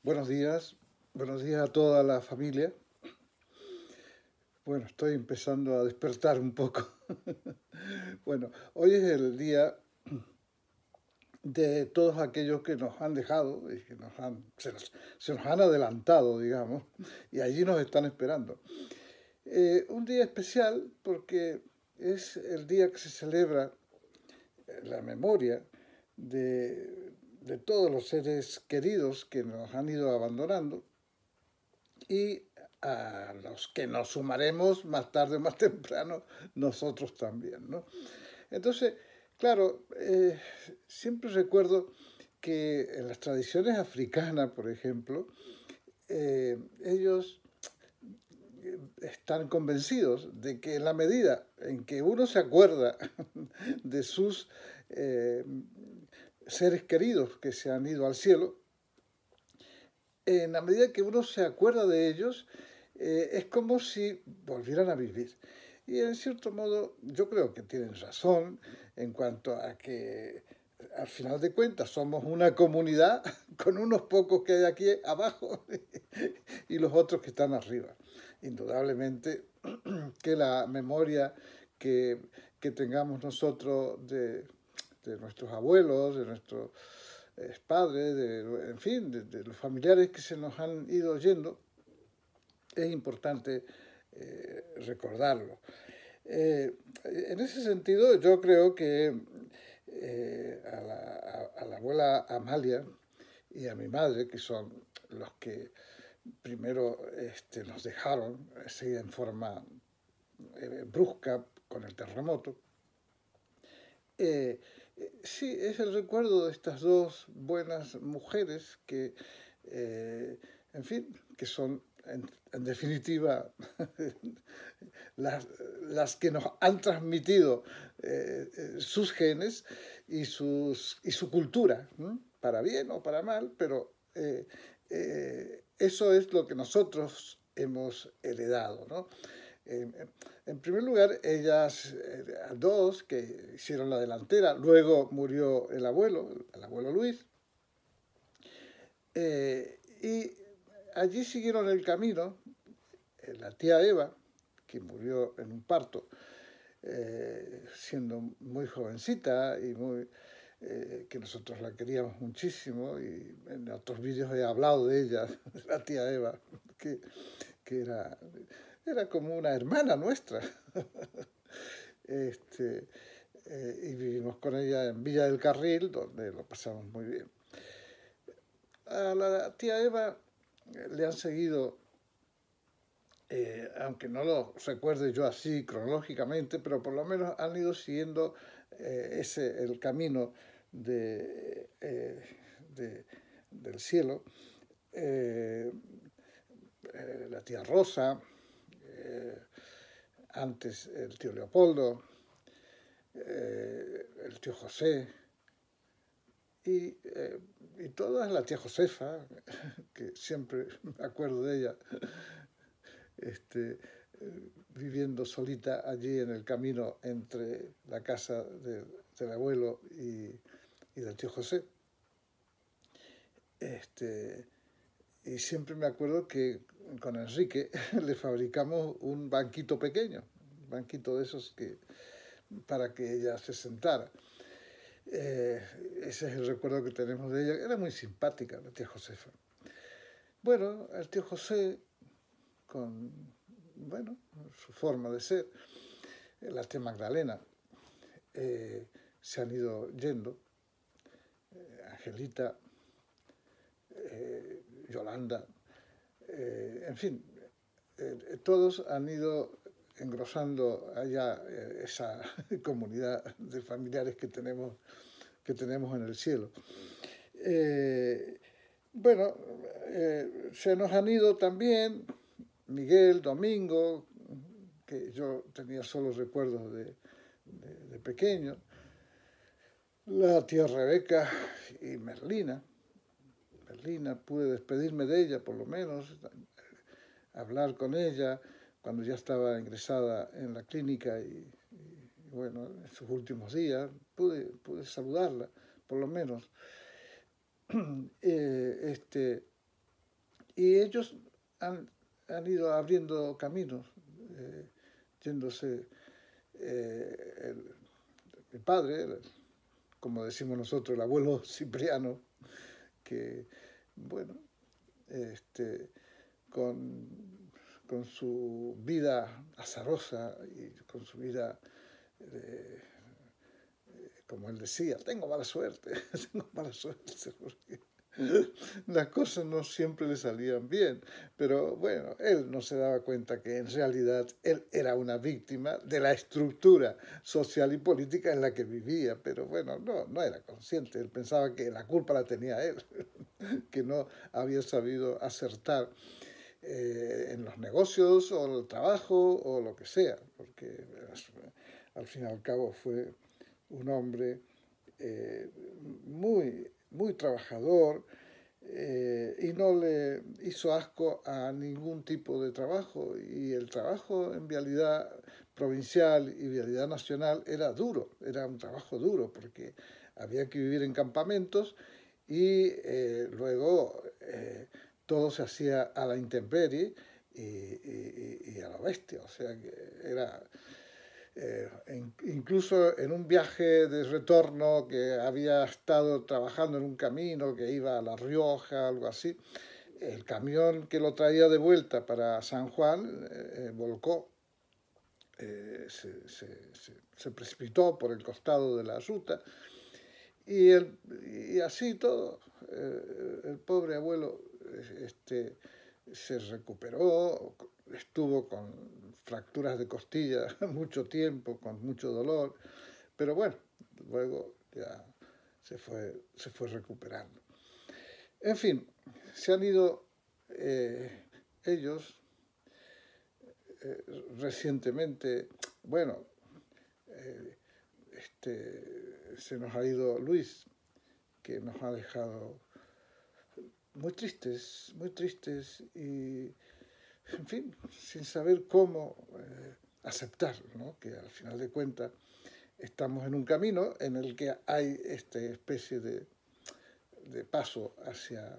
Buenos días a toda la familia. Bueno, estoy empezando a despertar un poco. Bueno, hoy es el día de todos aquellos que nos han dejado y que se nos han adelantado, digamos, y allí nos están esperando. Un día especial porque es el día que se celebra la memoria de todos los seres queridos que nos han ido abandonando y a los que nos sumaremos más tarde o más temprano nosotros también, ¿no? Entonces, claro, siempre recuerdo que en las tradiciones africanas, por ejemplo, ellos están convencidos de que en la medida en que uno se acuerda de sus eh, seres queridos que se han ido al cielo, en la medida que uno se acuerda de ellos, es como si volvieran a vivir. Y en cierto modo yo creo que tienen razón en cuanto a que al final de cuentas somos una comunidad con unos pocos que hay aquí abajo y los otros que están arriba. Indudablemente que la memoria que, que tengamos nosotros de nuestros abuelos, de nuestros padres, en fin, de los familiares que se nos han ido yendo, es importante recordarlo. En ese sentido, yo creo que a la abuela Amalia y a mi madre, que son los que primero nos dejaron así en forma brusca con el terremoto, eh, sí, es el recuerdo de estas dos buenas mujeres que, en fin, que son en definitiva las que nos han transmitido sus genes y su cultura, ¿no? Para bien o para mal, pero eso es lo que nosotros hemos heredado, ¿no? En primer lugar, ellas dos que hicieron la delantera, luego murió el abuelo Luis, y allí siguieron el camino la tía Eva, que murió en un parto, siendo muy jovencita y que nosotros la queríamos muchísimo, y en otros vídeos he hablado de ella, de la tía Eva, que, que era como una hermana nuestra. Este, y vivimos con ella en Villa del Carril, donde lo pasamos muy bien. A la tía Eva le han seguido, aunque no lo recuerde yo así cronológicamente, pero por lo menos han ido siguiendo el camino del cielo. Eh, la tía Rosa, eh, antes el tío Leopoldo, el tío José y todas, la tía Josefa, que siempre me acuerdo de ella, este, viviendo solita allí en el camino entre la casa del abuelo y del tío José. Y siempre me acuerdo que con Enrique le fabricamos un banquito pequeño, un banquito de esos para que ella se sentara. Ese es el recuerdo que tenemos de ella. Era muy simpática la tía Josefa. Bueno, el tío José, con bueno, su forma de ser, la tía Magdalena, se han ido yendo. Angelita, Yolanda, en fin, todos han ido engrosando allá esa comunidad de familiares que tenemos en el cielo. Bueno, se nos han ido también Miguel, Domingo, que yo tenía solo recuerdos de pequeño, la tía Rebeca y Merlina. Merlina, pude despedirme de ella por lo menos, hablar con ella cuando ya estaba ingresada en la clínica y bueno, en sus últimos días, pude saludarla por lo menos. Y ellos han ido abriendo caminos, yéndose. Mi padre, como decimos nosotros, el abuelo Cipriano, que, bueno, este, con, con su vida azarosa y con su vida, eh, como él decía, tengo mala suerte, tengo mala suerte, porque las cosas no siempre le salían bien, pero bueno, él no se daba cuenta que en realidad él era una víctima de la estructura social y política en la que vivía, pero bueno, no era consciente, él pensaba que la culpa la tenía él, que no había sabido acertar en los negocios o en el trabajo o lo que sea, porque al fin y al cabo fue un hombre muy trabajador, y no le hizo asco a ningún tipo de trabajo, y el trabajo en vialidad provincial y vialidad nacional era duro, era un trabajo duro porque había que vivir en campamentos y luego todo se hacía a la intemperie y a la bestia, o sea que era incluso en un viaje de retorno que había estado trabajando en un camino que iba a La Rioja, algo así, el camión que lo traía de vuelta para San Juan volcó, se precipitó por el costado de la ruta y así todo. El pobre abuelo este, se recuperó, estuvo con fracturas de costilla mucho tiempo, con mucho dolor, pero bueno, luego ya se fue recuperando. En fin, se han ido ellos recientemente, bueno, se nos ha ido Luis, que nos ha dejado muy tristes y, en fin, sin saber cómo aceptar, ¿no? Que al final de cuentas estamos en un camino en el que hay esta especie de paso hacia,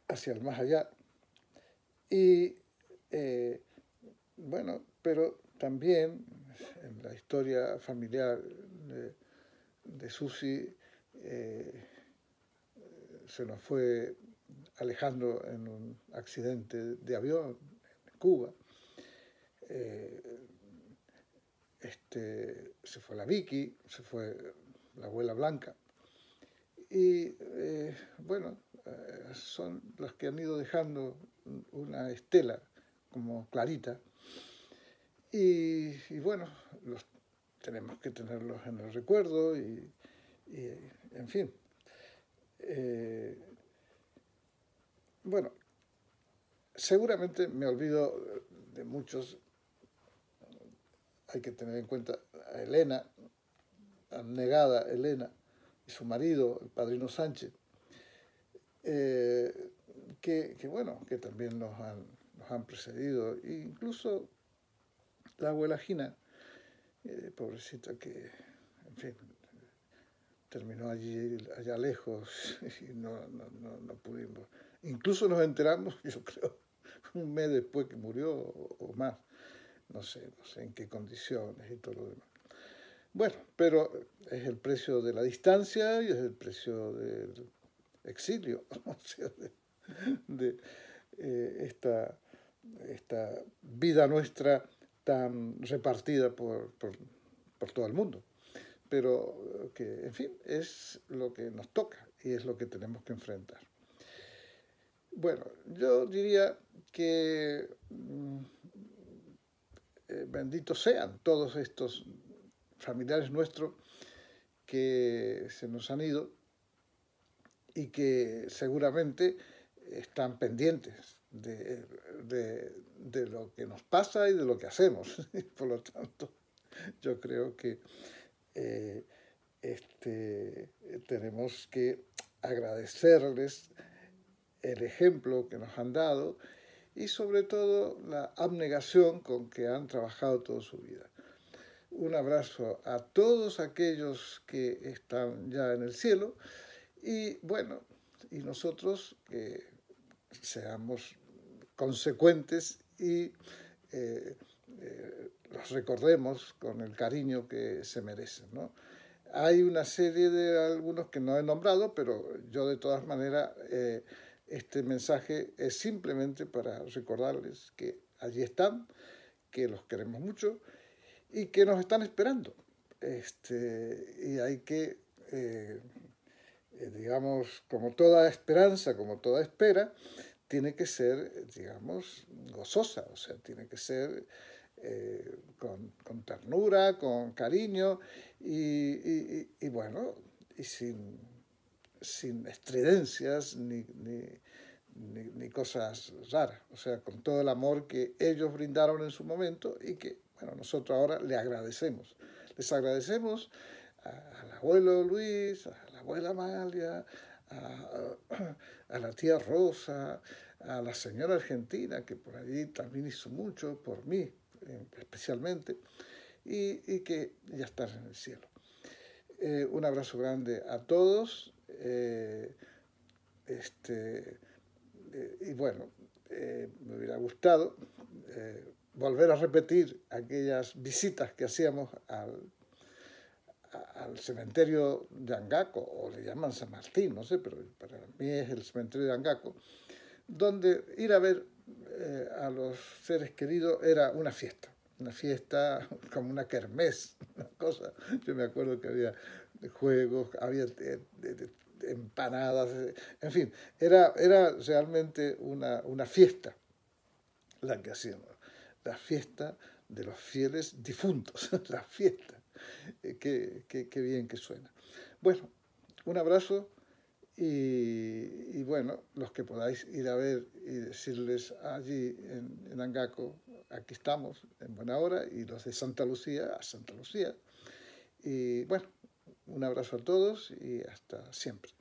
hacia el más allá. Y bueno, pero también en la historia familiar de Susi se nos fue Alejandro en un accidente de avión en Cuba. Se fue la Vicky, se fue la abuela Blanca. Y bueno, son los que han ido dejando una estela como clarita. Y bueno, tenemos que tenerlos en el recuerdo y en fin. Bueno, seguramente me olvido de muchos. Hay que tener en cuenta a Elena, abnegada Elena, y su marido, el padrino Sánchez, bueno, que también nos han precedido, e incluso la abuela Gina, pobrecita, que, en fin, terminó allá lejos y no pudimos. Incluso nos enteramos, yo creo, un mes después que murió o más. No sé en qué condiciones y todo lo demás. Bueno, pero es el precio de la distancia y es el precio del exilio, o sea, de esta vida nuestra tan repartida por todo el mundo. Pero que, en fin, es lo que nos toca y es lo que tenemos que enfrentar. Bueno, yo diría que benditos sean todos estos familiares nuestros que se nos han ido y que seguramente están pendientes de lo que nos pasa y de lo que hacemos. Por lo tanto, yo creo que tenemos que agradecerles el ejemplo que nos han dado y sobre todo la abnegación con que han trabajado toda su vida. Un abrazo a todos aquellos que están ya en el cielo Y bueno, y nosotros seamos consecuentes y eh, los recordemos con el cariño que se merecen, ¿no? Hay una serie de algunos que no he nombrado, pero yo de todas maneras este mensaje es simplemente para recordarles que allí están, que los queremos mucho y que nos están esperando. Y hay que, digamos, como toda esperanza, como toda espera, tiene que ser, digamos, gozosa, o sea, tiene que ser con ternura, con cariño y bueno, y sin estridencias ni cosas raras, o sea, con todo el amor que ellos brindaron en su momento y que, bueno, nosotros ahora le agradecemos. Les agradecemos al abuelo Luis, a la abuela Amalia, a la tía Rosa, a la señora Argentina, que por allí también hizo mucho, por mí especialmente, y que ya están en el cielo. Un abrazo grande a todos. Y bueno, me hubiera gustado volver a repetir aquellas visitas que hacíamos al cementerio de Angaco, o le llaman San Martín, no sé, pero para mí es el cementerio de Angaco, donde ir a ver a los seres queridos era una fiesta como una kermés, una cosa. Yo me acuerdo que había juegos, había empanadas, en fin, era realmente una fiesta la que hacíamos, la fiesta de los fieles difuntos, la fiesta. Qué bien que suena. Bueno, un abrazo y bueno, los que podáis ir a ver y decirles allí en Angaco, aquí estamos, en buena hora, y los de Santa Lucía, a Santa Lucía. Y bueno, un abrazo a todos y hasta siempre.